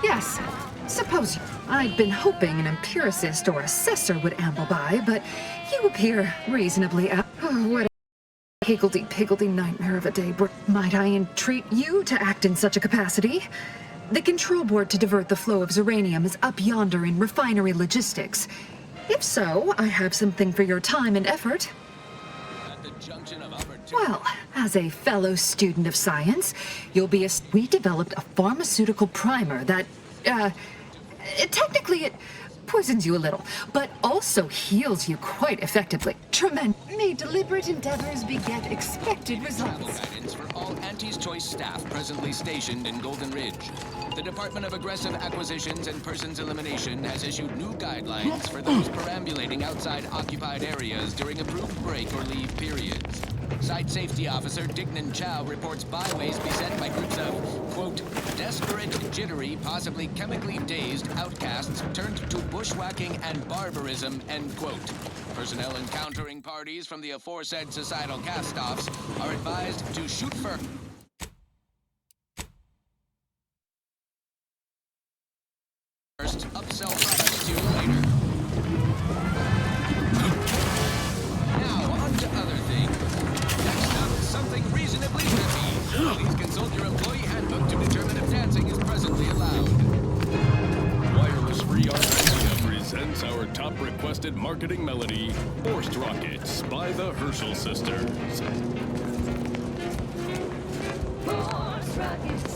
Yes. Suppose I'd been hoping an empiricist or assessor would amble by, but you appear reasonably what a higgledy-piggledy nightmare of a day. Might I entreat you to act in such a capacity? The control board to divert the flow of Zeranium is up yonder in refinery logistics. If so, I have something for your time and effort. Well, as a fellow student of science, we developed a pharmaceutical primer that, technically it poisons you a little, but also heals you quite effectively. Tremendous. May deliberate endeavors beget expected results. Guidance for all Auntie's Choice staff presently stationed in Golden Ridge. The Department of Aggressive Acquisitions and Persons Elimination has issued new guidelines for those perambulating outside occupied areas during approved break or leave periods. Site Safety Officer Dignan Chow reports byways beset by groups of, quote, desperate, jittery, possibly chemically dazed outcasts turned to bushwhacking and barbarism, end quote. Personnel encountering parties from the aforesaid societal cast-offs are advised to shoot first. Upsell products to later. Now, on to other things. Next up, something reasonably trippy. Please consult your employee handbook to determine if dancing is presently allowed. Wireless Free Arcadia presents our top requested marketing melody, Forced Rockets by the Herschel Sisters. Force rockets.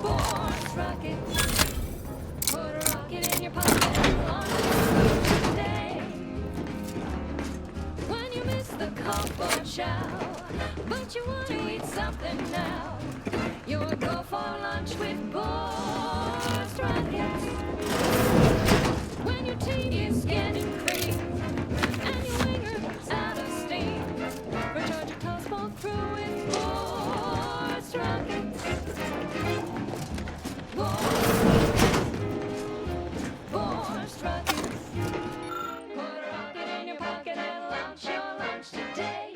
Force rockets. Put a rocket in your pocket and launch it today. When you miss the call for chow, but you want to eat something now, you'll go for lunch with force rockets. When your tea is getting cream and your winger's out of steam, recharge your toast crew with force rockets. Force rockets. Put a rocket in your pocket and launch your lunch today.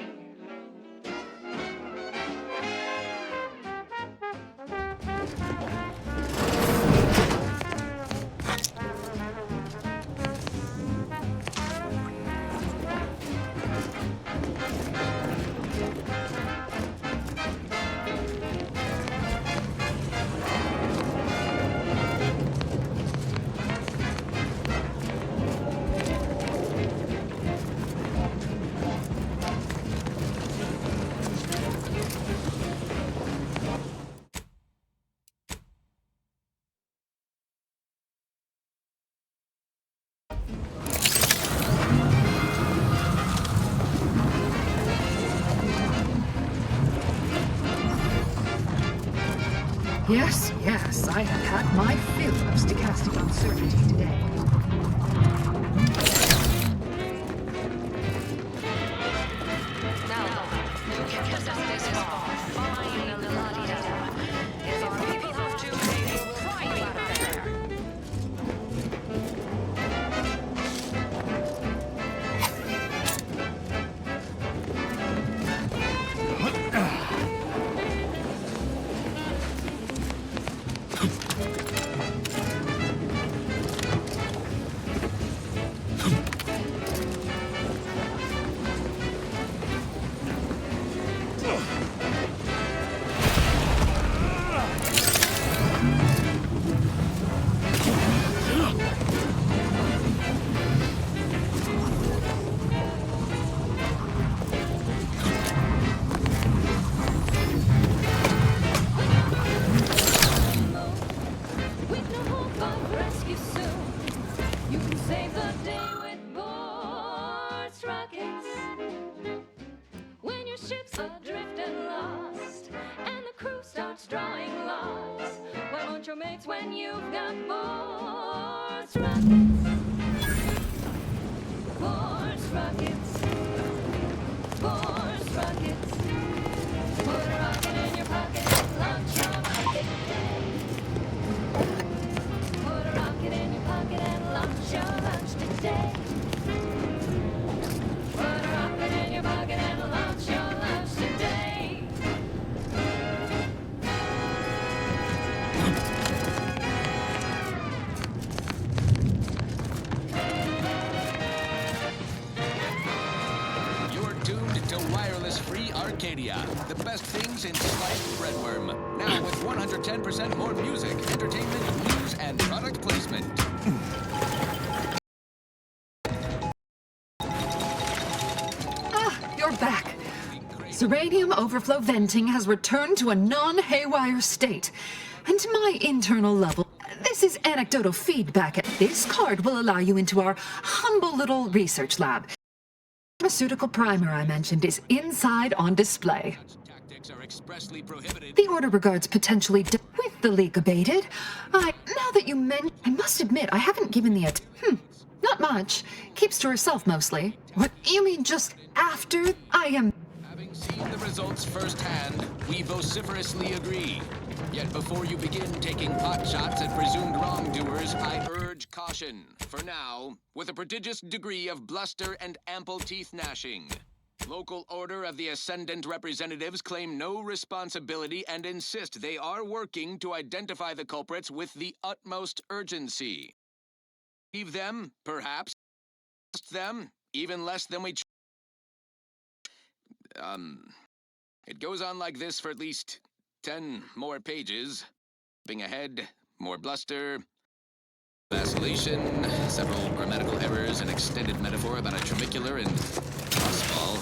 Yes, I have had my fill of stochastic uncertainty today. When you've got force rockets. Force rockets. Force rockets. Put a rocket in your to wireless-free Arcadia. The best things in sliced breadworm. Now with 110% more music, entertainment, news, and product placement. You're back. Uranium overflow venting has returned to a non-haywire state. And to my internal level, this is anecdotal feedback. This card will allow you into our humble little research lab. The pharmaceutical primer I mentioned is inside on display. The Order regards potentially with the leak abated. Now that you mention, I must admit I haven't given the not much. Keeps to herself mostly. What you mean just after I am? Having seen the results firsthand, we vociferously agree. Yet before you begin taking pot shots at presumed wrongdoers, I urge caution. For now, with a prodigious degree of bluster and ample teeth gnashing. Local Order of the Ascendant representatives claim no responsibility and insist they are working to identify the culprits with the utmost urgency. Leave them, perhaps. Them, even less than we... It goes on like this for at least 10 more pages. Skipping ahead, more bluster, vacillation, several grammatical errors, an extended metaphor about a tramicular and crossball.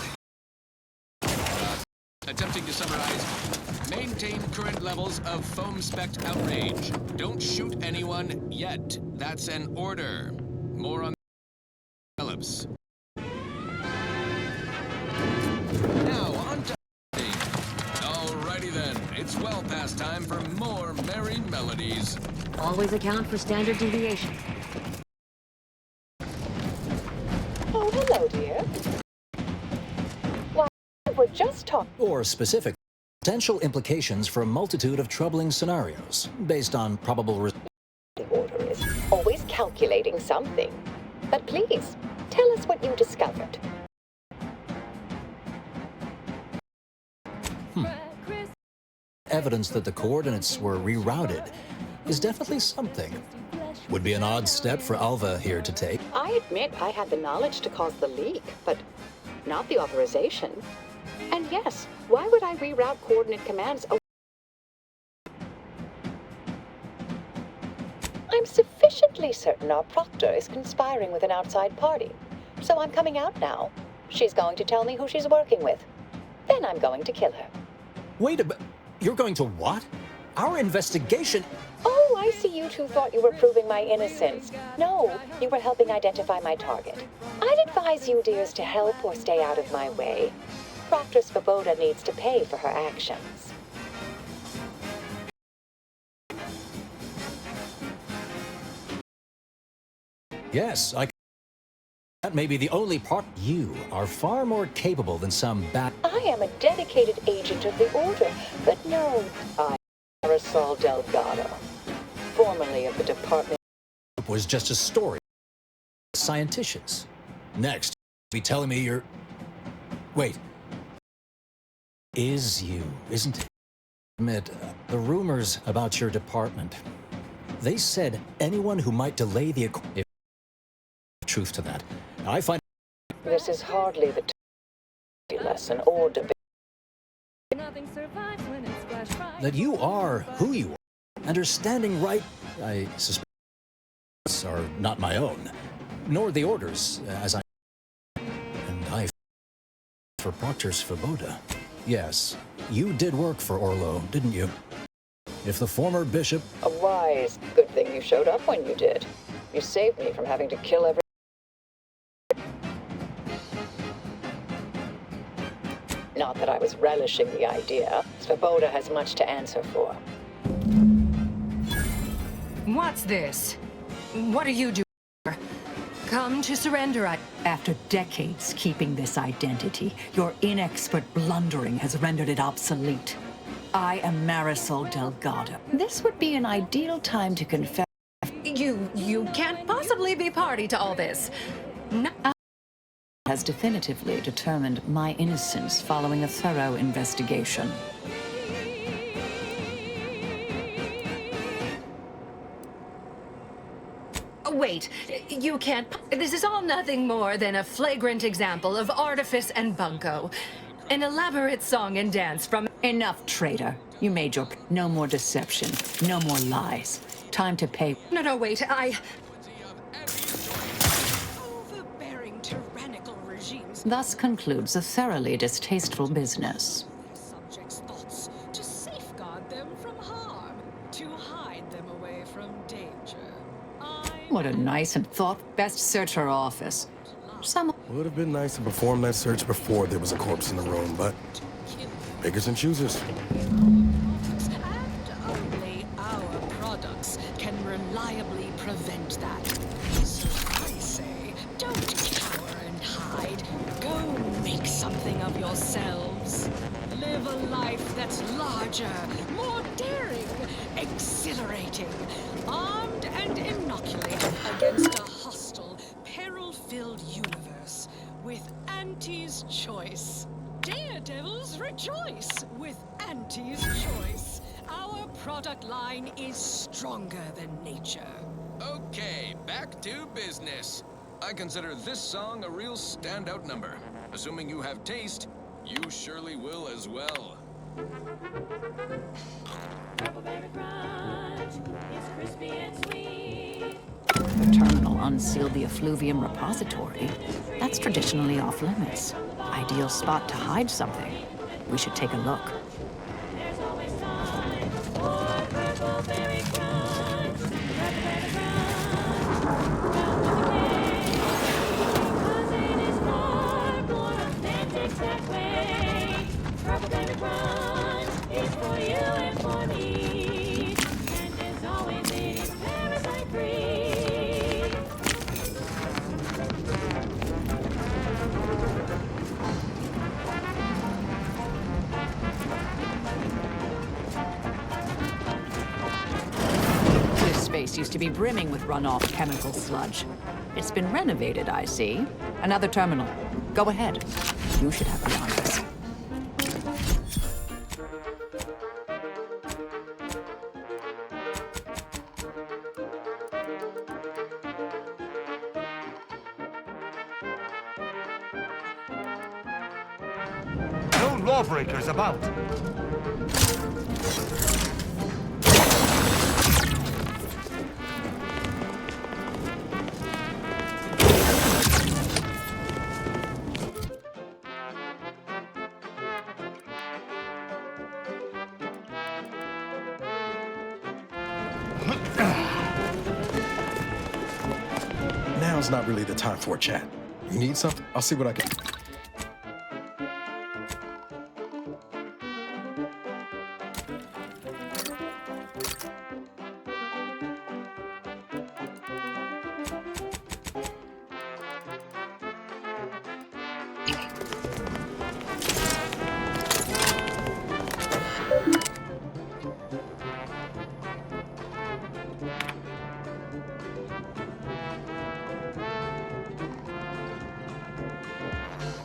Attempting to summarize, maintain current levels of foam-specked outrage. Don't shoot anyone yet. That's an order. More on develops. Now, on to... Alrighty then. It's well past time for more merry melodies. Always account for standard deviation. Oh, hello, dear. Why, we're just talking... Or specific potential implications for a multitude of troubling scenarios, based on probable... The Order is always calculating something. But please, tell us what you discovered. Evidence that the coordinates were rerouted is definitely something. Would be an odd step for Alva here to take. I admit I had the knowledge to cause the leak, but not the authorization. And yes, why would I reroute coordinate commands? I'm sufficiently certain our proctor is conspiring with an outside party. So I'm coming out now. She's going to tell me who she's working with. Then I'm going to kill her. Wait a minute. You're going to what? Our investigation... Oh, I see you two thought you were proving my innocence. No, you were helping identify my target. I'd advise you, dears, to help or stay out of my way. Proctor Svoboda needs to pay for her actions. Yes, that may be the only part. You are far more capable than some bat... I am a dedicated agent of the Order, but no, I am Marisol Delgado, formerly of the Department... It was just a story. Scienticians. Next, be telling me you're... Wait. Is you, isn't it? Admit, the rumors about your department. They said anyone who might delay the... Truth to that. I find... This is hardly the lesson or debate. That you are who you are. Understanding right... I suspect... are not my own. Nor the Order's, as I... And I... For Proctor Svoboda. Yes, you did work for Orlo, didn't you? If the former bishop... A wise. Good thing you showed up when you did. You saved me from having to kill every... Not that I was relishing the idea. Svoboda has much to answer for. What's this? What are you doing? Come to surrender. After decades keeping this identity, your inexpert blundering has rendered it obsolete. I am Marisol Delgado. This would be an ideal time to confess. You can't possibly be party to all this. No. Has definitively determined my innocence following a thorough investigation. Wait. wait. You can't. This is all nothing more than a flagrant example of artifice and bunco. An elaborate song and dance from. Enough, traitor. You made your. No more deception. No more lies. Time to pay. No, wait. Overbearing, tyrannical regimes. Thus concludes a thoroughly distasteful business. Subjects' thoughts to safeguard them from harm, to hide them away from danger. What a nice and thought. Best search her office. Some. Would have been nice to perform that search before there was a corpse in the room, but beggars and choosers. And only our products can reliably prevent that. So I say, don't cower and hide. Go make something of yourselves. Live a life that's larger, more daring, exhilarating, armed and inoculated against a hostile, peril-filled universe with Auntie's choice. Daredevils rejoice with Auntie's choice. Our product line is stronger than nature. Okay, back to business. I consider this song a real standout number. Assuming you have taste, you surely will as well. It's crispy and sweet. The terminal unsealed the effluvium repository. That's traditionally off limits. Ideal spot to hide something. We should take a look. There's always time for purple berry crunch. Purple berry crunch. Come with the cake. Because it is far more authentic that way. Purple berry crunch is for you and for me. And as always, it is parasite free. This space used to be brimming with runoff chemical sludge. It's been renovated, I see. Another terminal. Go ahead. You should have the honors. No lawbreakers about. Now's not really the time for a chat. You need something? I'll see what I can.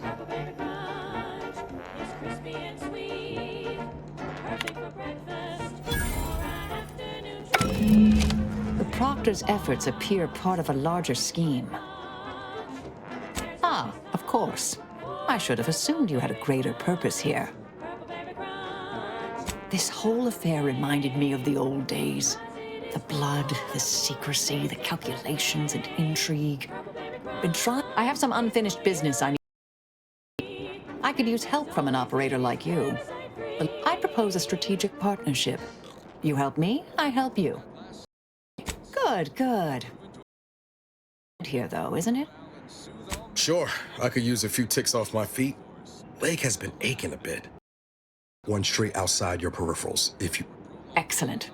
Purple berry crunch is crispy and sweet. Perfect for breakfast or an afternoon treat. The proctor's efforts appear part of a larger scheme. Ah, of course. I should have assumed you had a greater purpose here. This whole affair reminded me of the old days. The blood, the secrecy, the calculations and intrigue. I have some unfinished business I need. I could use help from an operator like you. I propose a strategic partnership. You help me, I help you. Good, good. Here, though, isn't it? Sure, I could use a few ticks off my feet. Leg has been aching a bit. One straight outside your peripherals, if you... Excellent.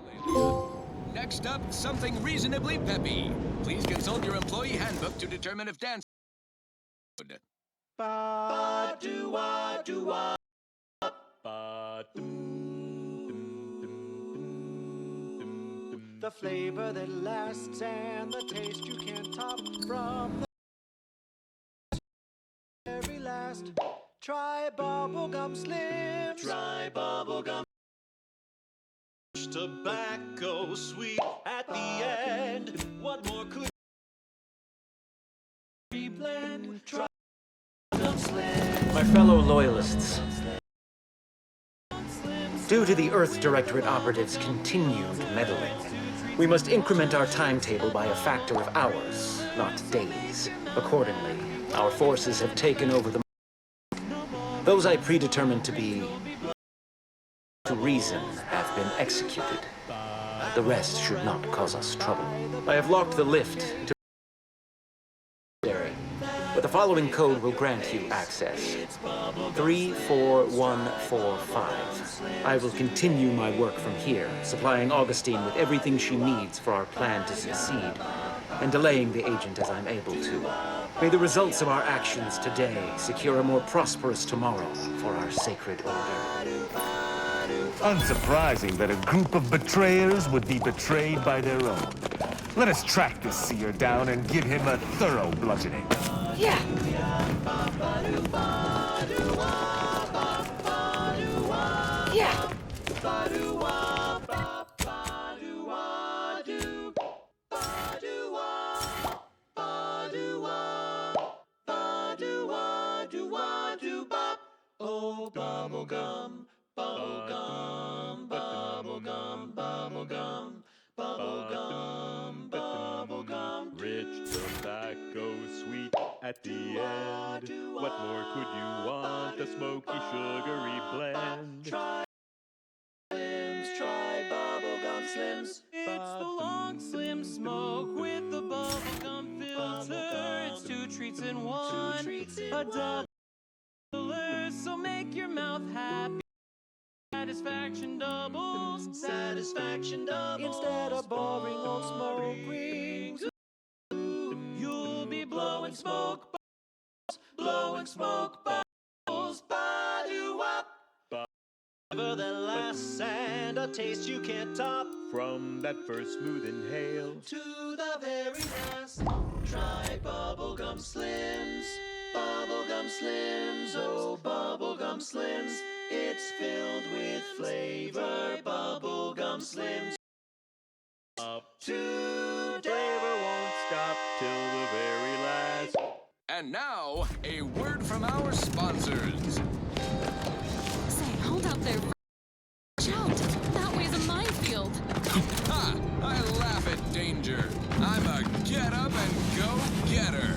Next up, something reasonably peppy. Please consult your employee handbook to determine if dance... The flavor that lasts and the taste you can't top from the very last. Try bubblegum slim. Try bubblegum. Tobacco sweet at the end. What more could blend. My fellow loyalists, due to the Earth Directorate operatives' continued meddling, we must increment our timetable by a factor of hours, not days. Accordingly, our forces have taken over the... Those I predetermined to be to reason have been executed. The rest should not cause us trouble. I have locked the lift to... but the following code will grant you access. 34145. I will continue my work from here, supplying Augustine with everything she needs for our plan to succeed, and delaying the agent as I'm able to. May the results of our actions today secure a more prosperous tomorrow for our sacred order. Unsurprising that a group of betrayers would be betrayed by their own. Let us track this seer down and give him a thorough bludgeoning. Yeah. Yeah. Oh, bubblegum, bubblegum, bubblegum, bubblegum, bubblegum, bubblegum. Rich tobacco, sweet at the end. What more could you want? A smoky, sugary blend. Try Slims, try bubblegum Slims. It's the long slim smoke with the bubblegum filter. It's two treats in one. A double, so make your mouth happy. Satisfaction doubles. Satisfaction doubles. Instead of boring old smoke rings, you'll be blowing smoke bubbles, blowing smoke bubbles. Ba-do-wop. Flavor that lasts and a taste you can't top. From that first smooth inhale To the very last, try bubblegum Slims. Bubblegum Slims, oh bubblegum Slims. It's filled with flavor, bubblegum Slims. Flavor won't stop till the very last. And now, a word from our sponsors. Say, hold up there. Watch out. That way's a minefield. Ha! I laugh at danger. I'm a get up and go getter.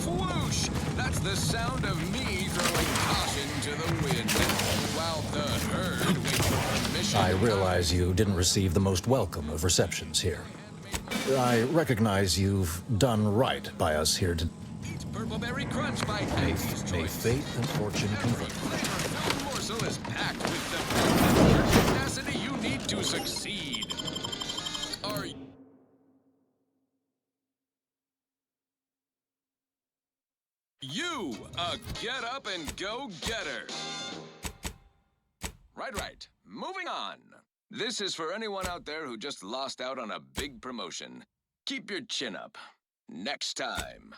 Whoosh! That's the sound of me throwing caution to the wind, while the herd waits for permission. I realize you didn't receive the most welcome of receptions here. I recognize you've done right by us here today. Purpleberry Crunch by May Andy's choice. fate and fortune convert. No morsel is packed with the tenacity you need to succeed. Are you a get up and go getter? Right. Moving on. This is for anyone out there who just lost out on a big promotion. Keep your chin up. Next time.